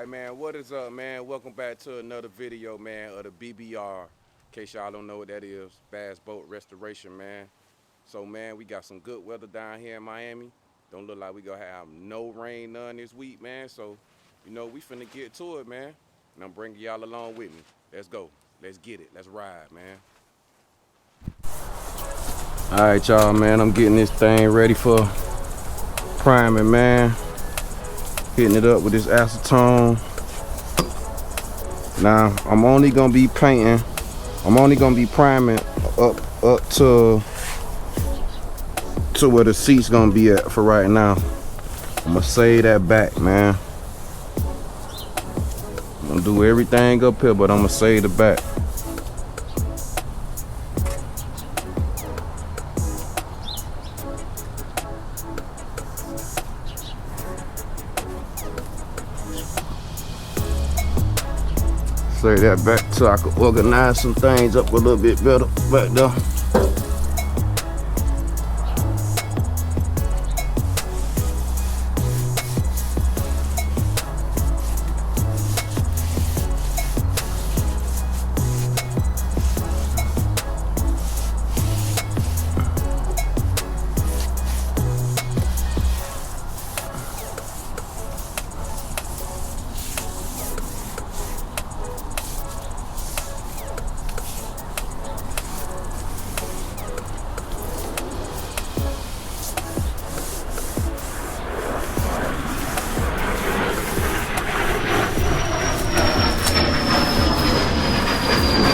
Alright, man, what is up, man? Welcome back to another video, man, of the BBR. In case y'all don't know what that is, Bass Boat Restoration, man. So, man, we got some good weather down here in Miami. Don't look like we gonna have no rain none this week, man. So, you know, we finna get to it, man. And I'm bringing y'all along with me. Let's go. Let's get it. Let's ride, man. Alright, y'all, man, I'm getting this thing ready for priming, man. Hitting it up with this acetone. Now I'm only gonna be painting. I'm only gonna be priming up to where the seat's gonna be at for right now. I'm gonna save that back, man. I'm gonna do everything up here, but I'm gonna save the back. Say that back so I can organize some things up a little bit better back there.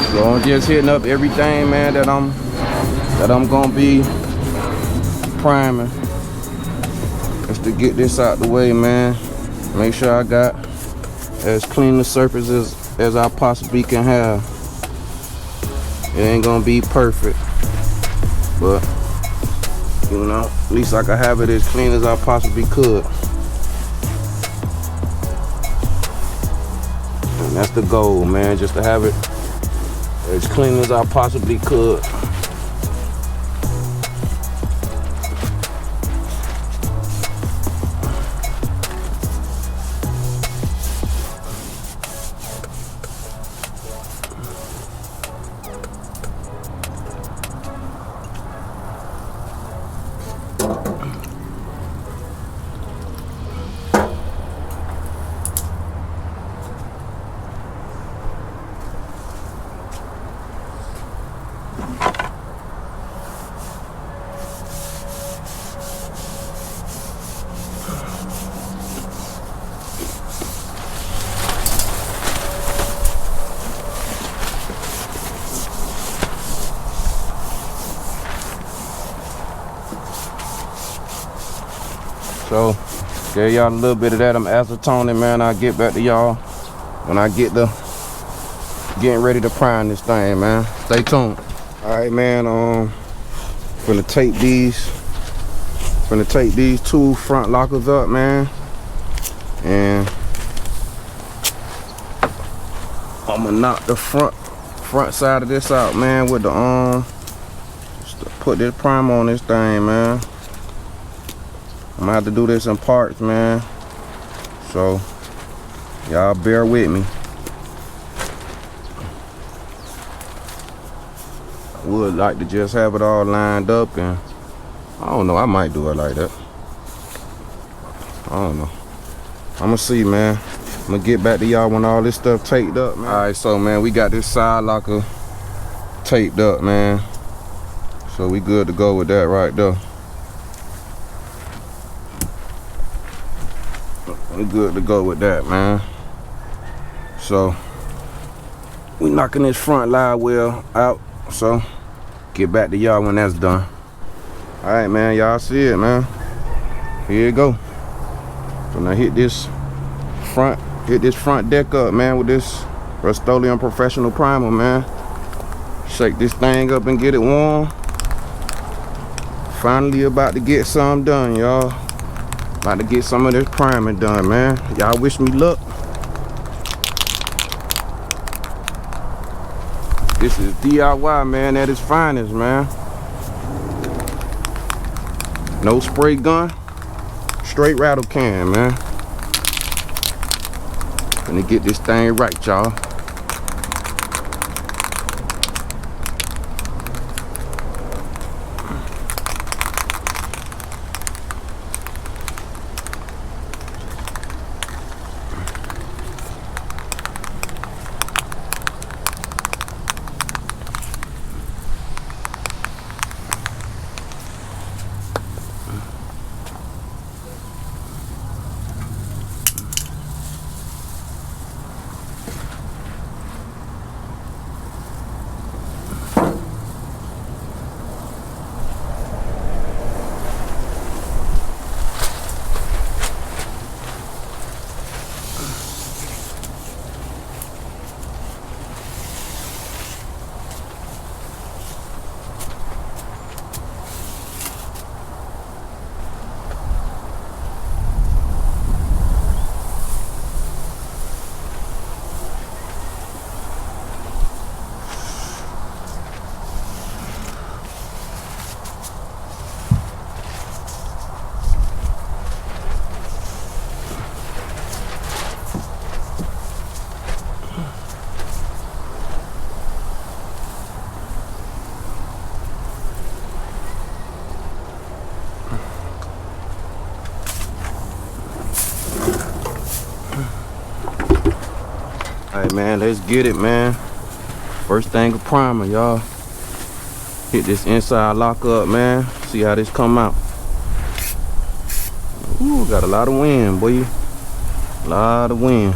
So I'm just hitting up everything, man, that I'm gonna be priming. Just to get this out the way, man. Make sure I got as clean a surface as I possibly can have. It ain't gonna be perfect, but you know, at least I can have it as clean as I possibly could. And that's the goal, man, just to have it as clean as I possibly could. So, gave y'all a little bit of that. I'm acetoning, man. I'll get back to y'all when I get getting ready to prime this thing, man. Stay tuned. Alright, man, finna take these two front lockers up, man. And I'm gonna knock the front side of this out, man, with the just to put this primer on this thing, man. I'm gonna have to do this in parts, man. So y'all bear with me. I would like to just have it all lined up, and I don't know, I might do it like that. I don't know. I'm gonna see, man. I'm gonna get back to y'all when all this stuff taped up, man. Alright, so man, we got this side locker taped up, man. So we good to go with that right there. We good to go with that, man. So we knocking this front live well out. So get back to y'all when that's done. All right, man, y'all see it, man. Here you go. So now hit this front deck up, man, with this Rust-Oleum Professional Primer, man. Shake this thing up and get it warm. Finally about to get some done, y'all. About to get some of this priming done, man. Y'all wish me luck. This is DIY, man, at its finest, man. No spray gun, straight rattle can, man. Finna get this thing right, y'all. Alright, man, let's get it, man. First thing a primer, y'all. Hit this inside lock up, man. See how this come out. Ooh, got a lot of wind, boy. A lot of wind.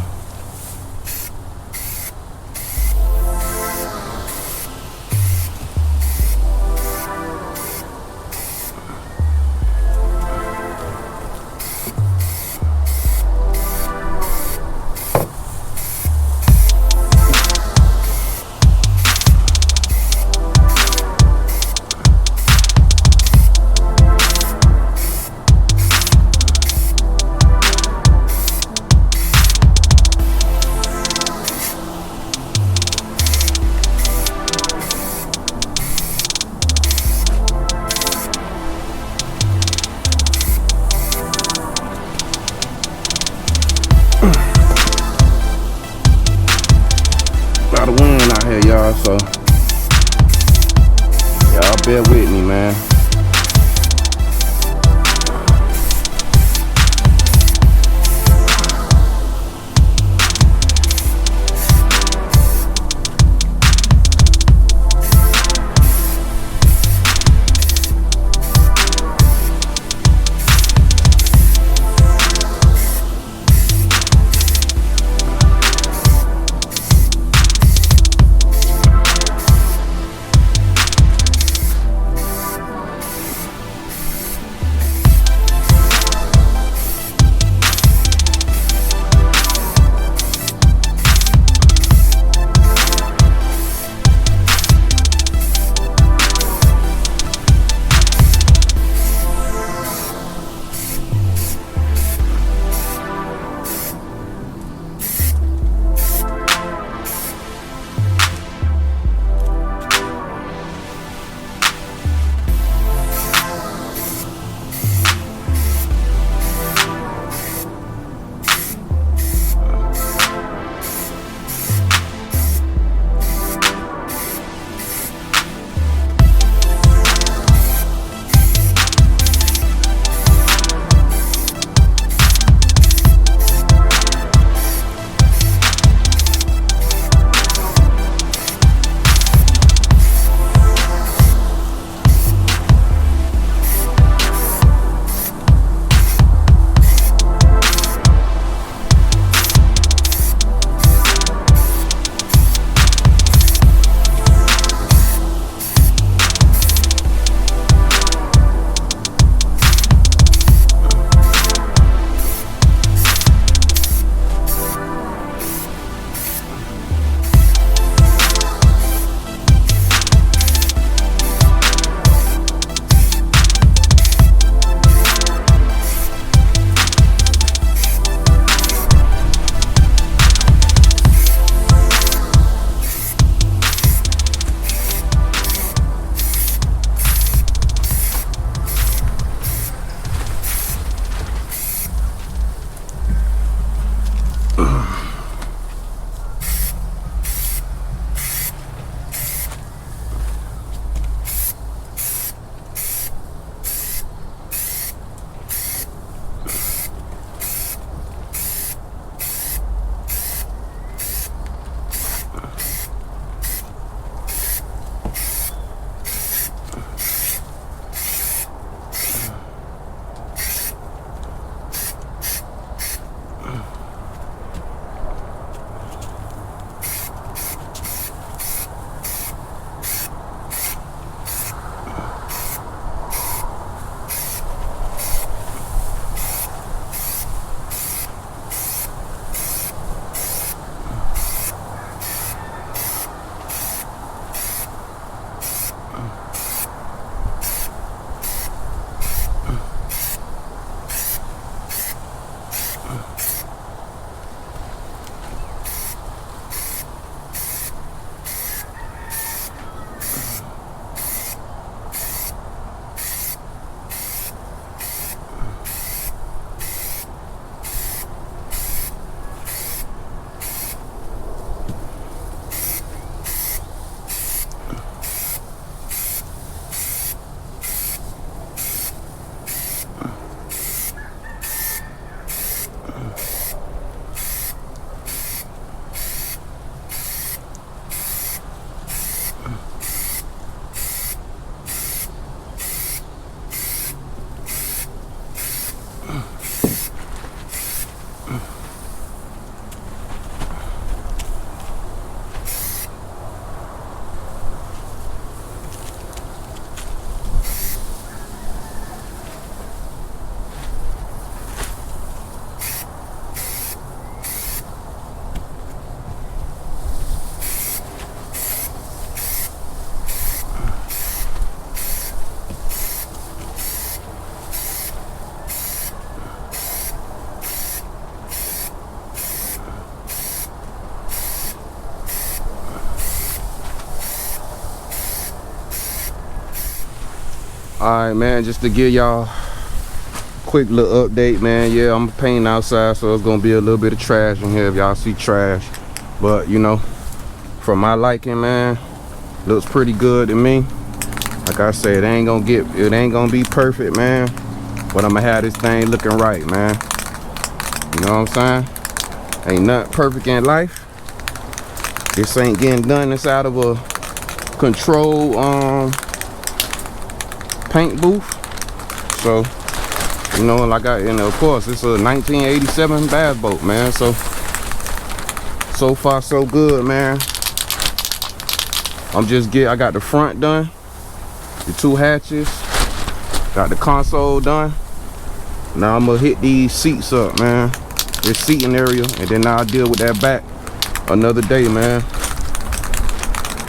A lot of wind out here, y'all, so y'all bear with me, man. Alright, man, just to give y'all quick little update, man. Yeah, I'm painting outside, so it's gonna be a little bit of trash in here if y'all see trash. But you know, from my liking, man, looks pretty good to me. Like I said, it ain't gonna be perfect, man, but I'm gonna have this thing looking right, man. You know what I'm saying? Ain't nothing perfect in life. This ain't getting done inside of a controlled paint booth. So, you know, like of course, it's a 1987 bass boat, man. So far so good, man. I got the front done, the 2 hatches, got the console done. Now I'm gonna hit these seats up, man. This seating area, and then I'll deal with that back another day, man.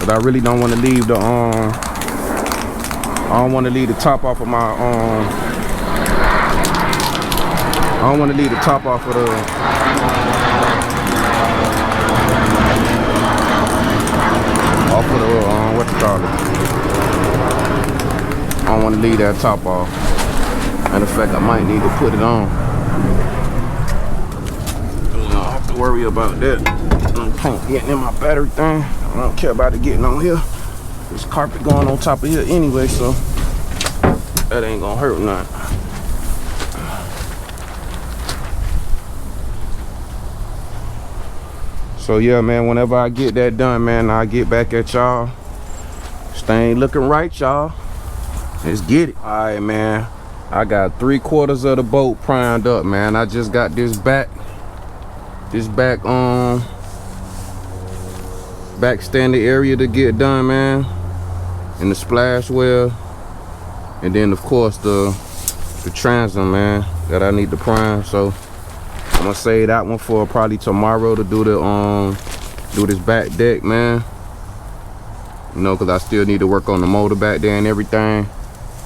But I really don't want to leave the I don't want to leave the top off of my I don't want to leave the top off of the what you call it. I don't want to leave that top off. Matter of fact, I might need to put it on. You know, I have to worry about that. Paint getting in my battery thing. I don't care about it getting on here. There's carpet going on top of here anyway, so that ain't gonna hurt nothing. So yeah, man, whenever I get that done, man, I'll get back at y'all. This thing looking right, y'all. Let's get it. All right, man. I got 3/4 of the boat primed up, man. I just got this back standing area to get done, man, and the splash well, and then of course the transom, man, that I need to prime. So I'm gonna save that one for probably tomorrow to do this back deck, man. You know, because I still need to work on the motor back there and everything.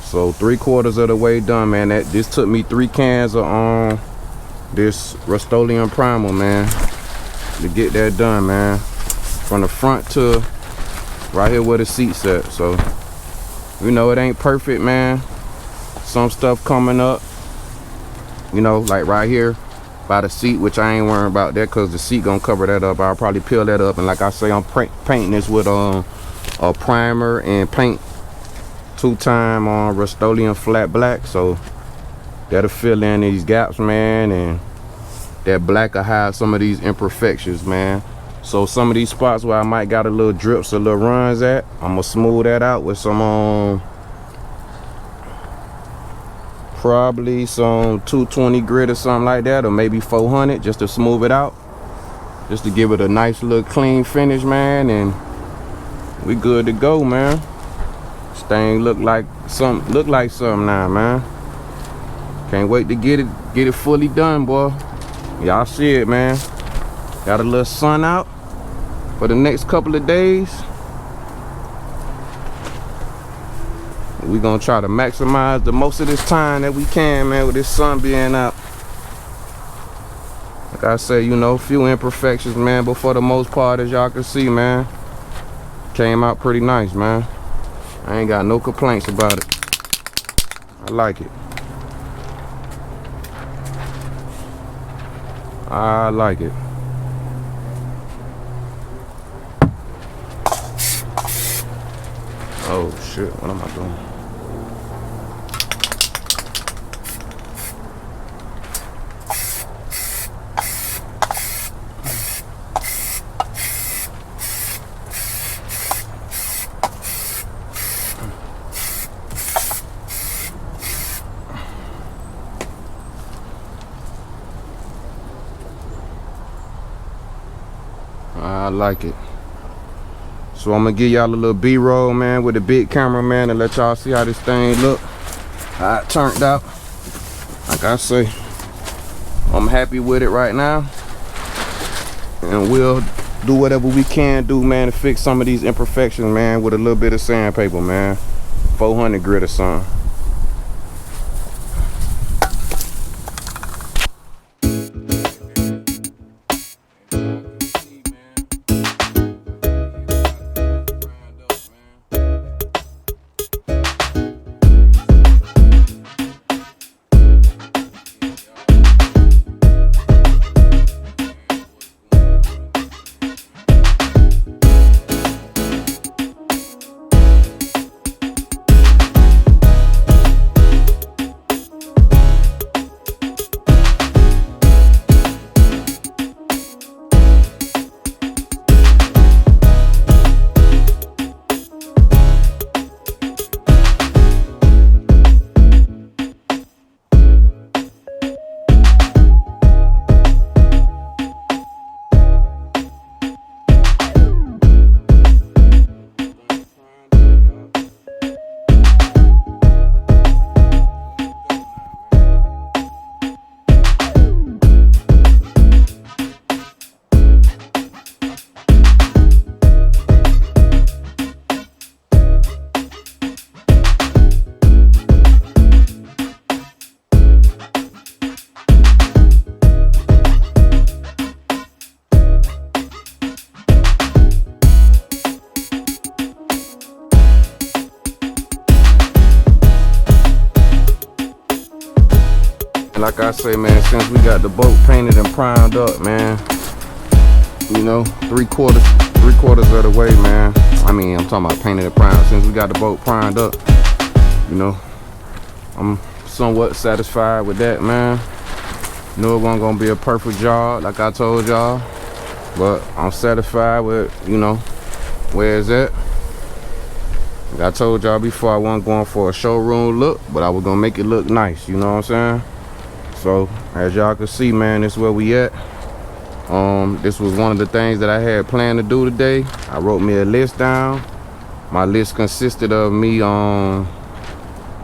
So 3/4 of the way done, man. This took me 3 cans of this Rust-Oleum primer, man, to get that done, man. From the front to right here where the seat's at. So, you know, it ain't perfect, man. Some stuff coming up, you know, like right here by the seat, which I ain't worrying about that because the seat gonna cover that up. I'll probably peel that up, and like I say, I'm painting this with a primer and paint 2-time on Rust-Oleum flat black, so that'll fill in these gaps, man, and that black will hide some of these imperfections, man. So some of these spots where I might got a little drips or little runs at, I'm gonna smooth that out with some probably some 220 grit or something like that, or maybe 400, just to smooth it out, just to give it a nice little clean finish, man, and we good to go, man. This thing look like something now, man. Can't wait to get it fully done, boy. Y'all see it, man. Got a little sun out for the next couple of days. We gonna try to maximize the most of this time that we can, man, with this sun being out. Like I say, you know, few imperfections, man, but for the most part, as y'all can see, man, came out pretty nice, man. I ain't got no complaints about it. I like it. I like it. Oh shit, what am I doing? I like it. So I'm gonna give y'all a little B-roll, man, with the big camera, man, and let y'all see how this thing look, how it turned out. Like I say, I'm happy with it right now, and we'll do whatever we can do, man, to fix some of these imperfections, man, with a little bit of sandpaper, man, 400 grit or something. Like I say, man, since we got the boat painted and primed up, man, you know, three quarters of the way, man. I mean, I'm talking about painted and primed. Since we got the boat primed up, you know, I'm somewhat satisfied with that, man. Knew it wasn't gonna be a perfect job, like I told y'all, but I'm satisfied with, you know, where it's at. Like I told y'all before, I wasn't going for a showroom look, but I was gonna make it look nice, you know what I'm saying? So as y'all can see, man, this is where we at. This was one of the things that I had planned to do today. I wrote me a list down. My list consisted of me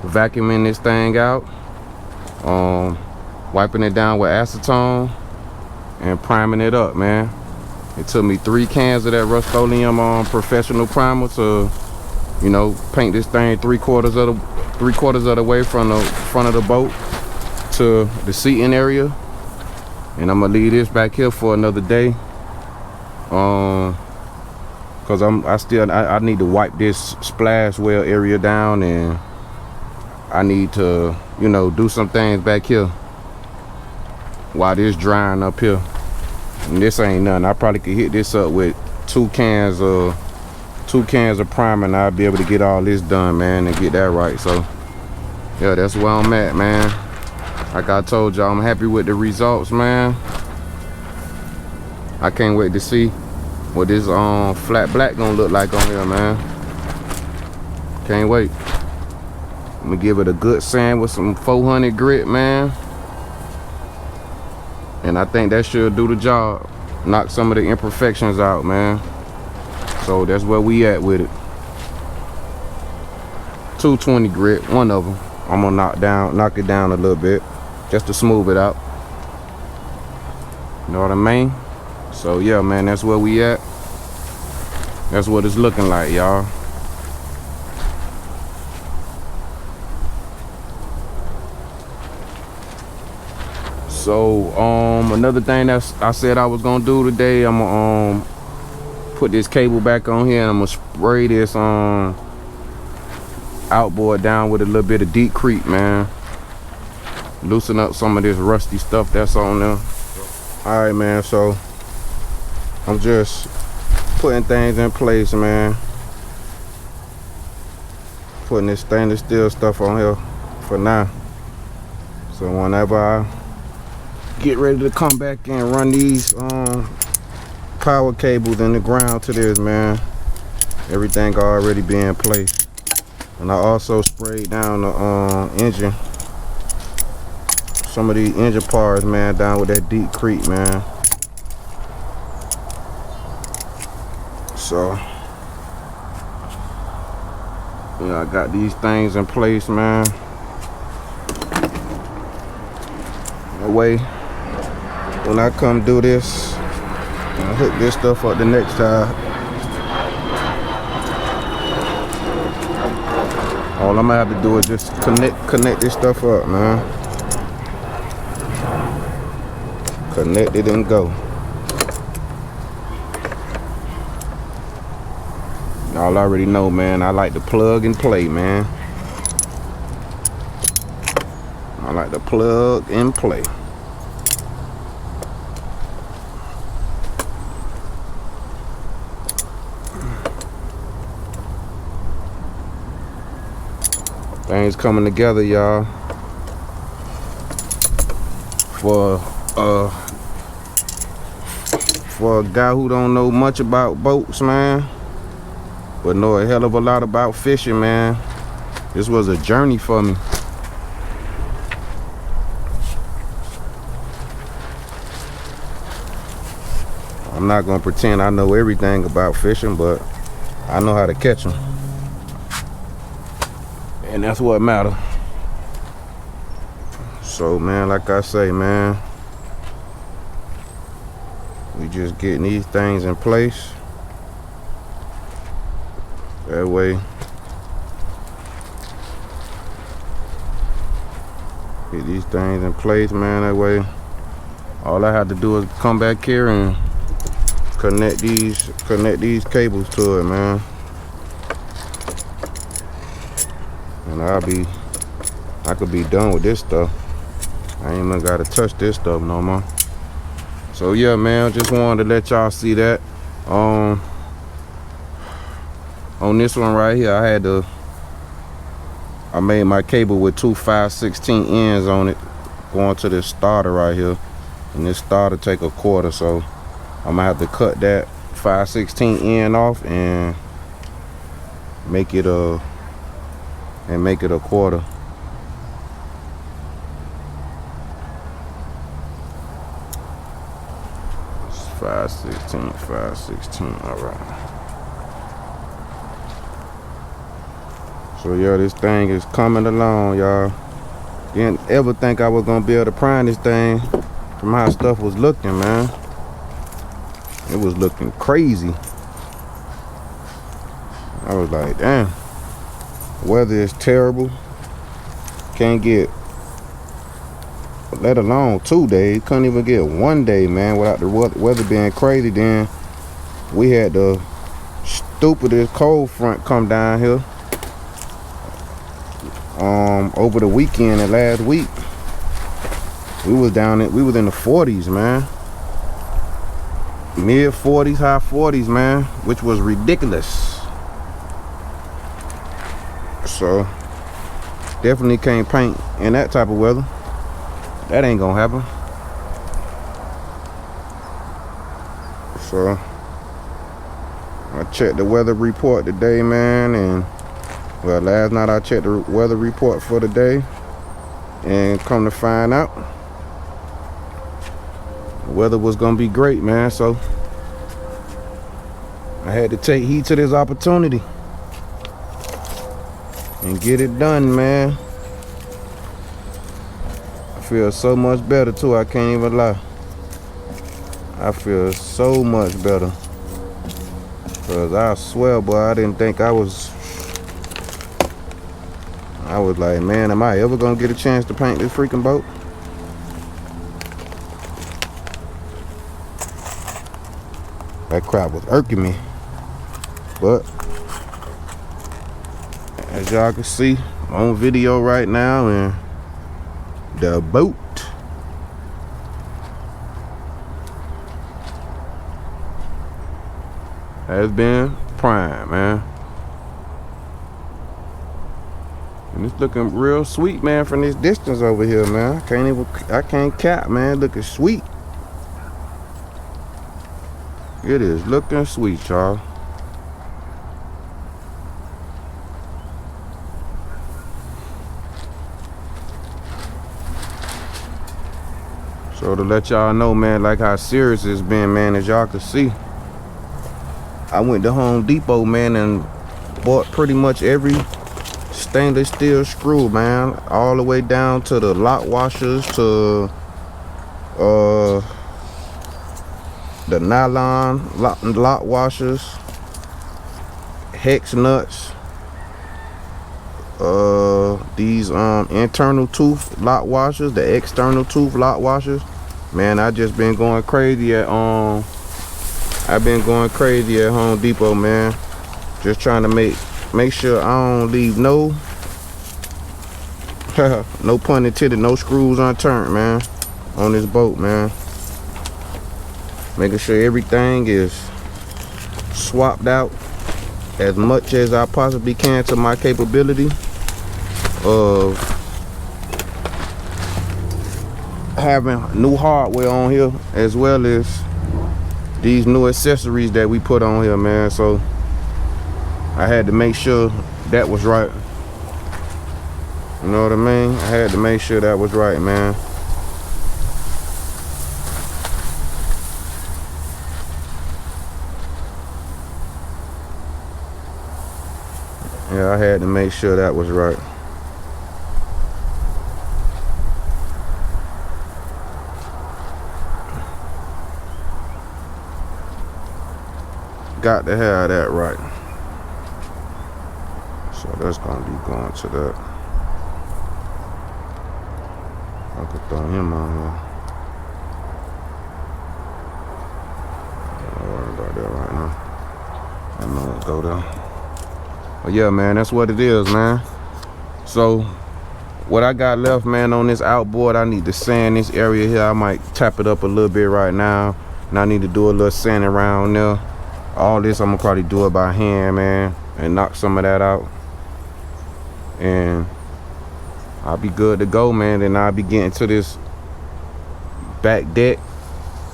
vacuuming this thing out, wiping it down with acetone, and priming it up, man. It took me 3 cans of that Rust-Oleum professional primer to, you know, paint this thing three quarters of the way from the front of the boat to the seating area. And I'm gonna leave this back here for another day, cause I need to wipe this splash well area down, and I need to, you know, do some things back here while this drying up here. And this ain't nothing. I probably could hit this up with 2 cans of primer, and I'll be able to get all this done, man, and get that right. So yeah, that's where I'm at, man. Like I told y'all, I'm happy with the results, man. I can't wait to see what this flat black gonna look like on here, man. Can't wait. I'm gonna give it a good sand with some 400 grit, man. And I think that should do the job. Knock some of the imperfections out, man. So that's where we at with it. 220 grit, one of them. I'm gonna knock it down a little bit, just to smooth it out. You know what I mean? So yeah, man, that's where we at. That's what it's looking like, y'all. So another thing that I said I was gonna do today, I'm gonna put this cable back on here, and I'm gonna spray this outboard down with a little bit of Decrete, man. Loosen up some of this rusty stuff that's on there. All right, man, so I'm just putting things in place, man. Putting this stainless steel stuff on here for now. So whenever I get ready to come back and run these power cables in the ground to this, man, everything already be in place. And I also sprayed down the engine, some of these engine parts, man, down with that Decrete, man. So yeah, I got these things in place, man. That way, when I come do this, I hook this stuff up the next time. All I'm gonna have to do is just connect this stuff up, man. Connect it and go. Y'all already know, man, I like to plug and play, man. I like to plug and play. Things coming together, y'all. For a guy who don't know much about boats, man, but know a hell of a lot about fishing, man, this was a journey for me. I'm not gonna pretend I know everything about fishing, but I know how to catch them, and that's what matters. So, man, like I say, man, we just getting these things in place. That way, get these things in place, man. That way, all I have to do is come back here and connect these cables to it, man. And I could be done with this stuff. I ain't even gotta touch this stuff no more. So yeah, man, just wanted to let y'all see that. On this one right here, I made my cable with two 5/16 ends on it, going to this starter right here, and this starter take a quarter, so I'm gonna have to cut that 5/16 end off and make it a quarter. It's 5/16, all right. So yeah, this thing is coming along, y'all. Didn't ever think I was gonna be able to prime this thing from how stuff was looking, man. It was looking crazy. I was like, damn, weather is terrible. Can't get, let alone 2 days, couldn't even get 1 day, man, without the weather being crazy. Then we had the stupidest cold front come down here over the weekend and last week. We was in the 40s, man. Mid 40s, high 40s, man, which was ridiculous. So definitely can't paint in that type of weather. That ain't gonna happen. So I checked the weather report today, man, and well, last night I checked the weather report for the day, and come to find out, the weather was gonna be great, man. So I had to take heed to this opportunity and get it done, man. I feel so much better too, I can't even lie. I feel so much better. Cause I swear, boy, I didn't think I was like, man, am I ever gonna get a chance to paint this freaking boat? That crap was irking me. But as y'all can see on video right now, and the boat has been prime, man. And it's looking real sweet, man, from this distance over here, man. I can't cap, man. Looking sweet. It is looking sweet, y'all. So to let y'all know, man, like how serious it's been, man, as y'all can see, I went to Home Depot, man, and bought pretty much every stainless steel screw, man, all the way down to the lock washers, to the nylon lock washers, hex nuts, these internal tooth lock washers, the external tooth lock washers. Man, I just been going crazy at Home Depot, man. Just trying to make sure I don't leave no no pun intended, no screws unturned, man, on this boat, man. Making sure everything is swapped out as much as I possibly can to my capability of having new hardware on here, as well as these new accessories that we put on here, man. So I had to make sure that was right. You know what I mean? I had to make sure that was right, man. Yeah, I had to make sure that was right. Got to have that right. So that's gonna be going to that. I could throw him on here. Don't worry about that right now. I know it'll go there. But yeah, man, that's what it is, man. So what I got left, man, on this outboard, I need to sand this area here. I might tap it up a little bit right now, and I need to do a little sand around there. All this I'm gonna probably do it by hand, man, and knock some of that out, and I'll be good to go, man. Then I'll be getting to this back deck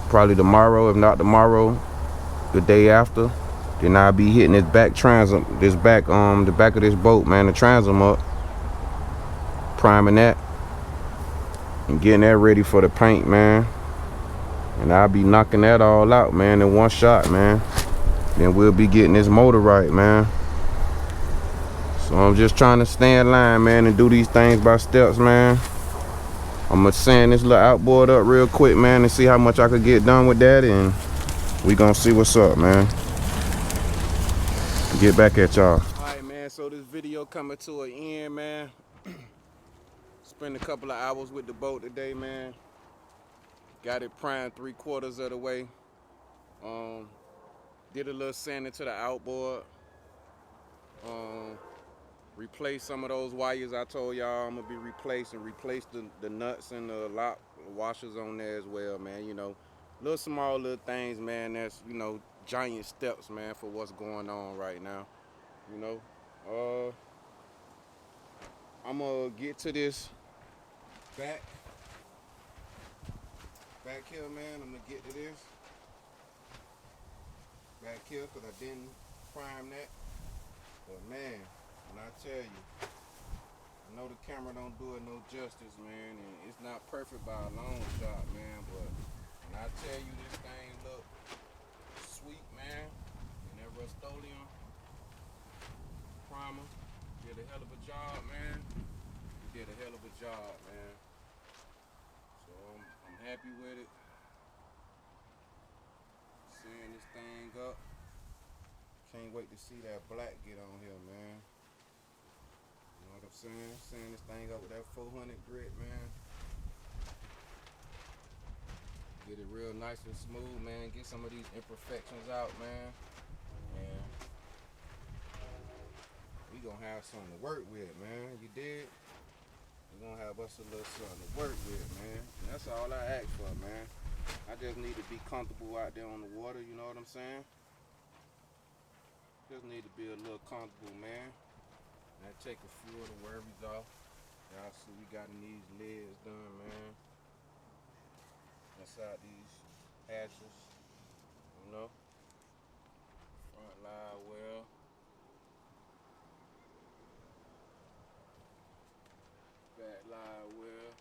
probably tomorrow. If not tomorrow, the day after. Then I'll be hitting this back transom, the back of this boat, man, the transom up, priming that and getting that ready for the paint, man. And I'll be knocking that all out, man, in one shot, man. Then we'll be getting this motor right, man. So I'm just trying to stay in line, man, and do these things by steps, man. I'm gonna sand this little outboard up real quick, man, and see how much I could get done with that, and we gonna see what's up, man. Get back at y'all. Alright, man, so this video coming to an end, man. Spent a couple of hours with the boat today, man. Got it primed 3/4 of the way. Did a little sanding to the outboard. Replaced some of those wires I told y'all I'm gonna be replacing. Replaced the nuts and the lock washers on there as well, man. You know, little small little things, man. That's, you know, giant steps, man, for what's going on right now. You know, I'm gonna get to this back here, man. I'm gonna get to this back here because I didn't prime that. But man, when I tell you, I know the camera don't do it no justice, man, and it's not perfect by a long shot, man. But when I tell you this thing look sweet, man, and that Rust-Oleum primer did a hell of a job, man. It did a hell of a job, man. So I'm happy with it. Seeing this thing up. Can't wait to see that black get on here, man. You know what I'm saying? Seeing this thing up with that 400 grit, man. Get it real nice and smooth, man. Get some of these imperfections out, man. And we gonna have something to work with, man. You dig? We gonna have us a little something to work with, man. And that's all I ask for, man. I just need to be comfortable out there on the water, you know what I'm saying? Just need to be a little comfortable, man. And I take a few of the worries off. Y'all see we got these legs done, man. Inside these hatches, you know. Front live well. Back live well.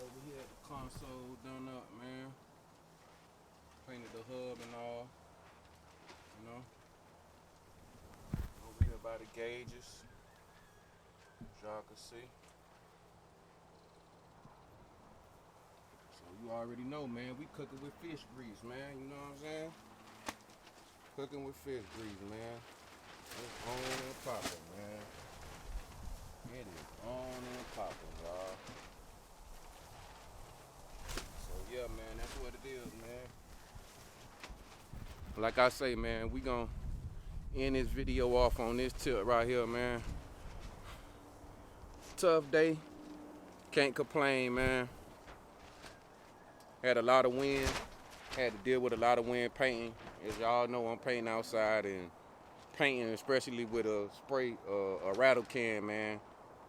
Over here, the console done up, man. Painted the hub and all, you know. Over here by the gauges, as y'all can see. So you already know, man, we cooking with fish grease, man. You know what I'm saying? Cooking with fish grease, man. It's on and popping, man. It is on and popping, y'all. Yeah, man, that's what it is, man. Like I say, man, we gonna end this video off on this tip right here, man. Tough day. Can't complain, man. Had a lot of wind. Had to deal with a lot of wind painting. As y'all know, I'm painting outside, and painting, especially with a spray, a rattle can, man.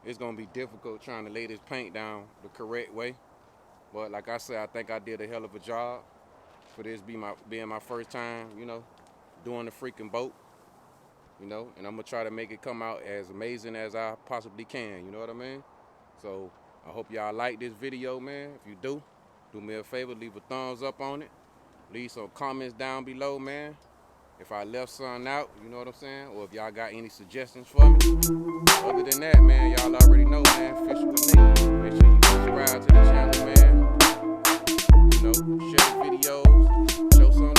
It's gonna be difficult trying to lay this paint down the correct way. But like I said, I think I did a hell of a job for this being my first time, you know, doing the freaking boat, you know, and I'm gonna try to make it come out as amazing as I possibly can, you know what I mean? So I hope y'all like this video, man. If you do me a favor, leave a thumbs up on it. Leave some comments down below, man. If I left something out, you know what I'm saying? Or if y'all got any suggestions for me. Other than that, man, y'all already know, man, fishing with me. Make sure you subscribe to the channel, man. You know, share the videos, show some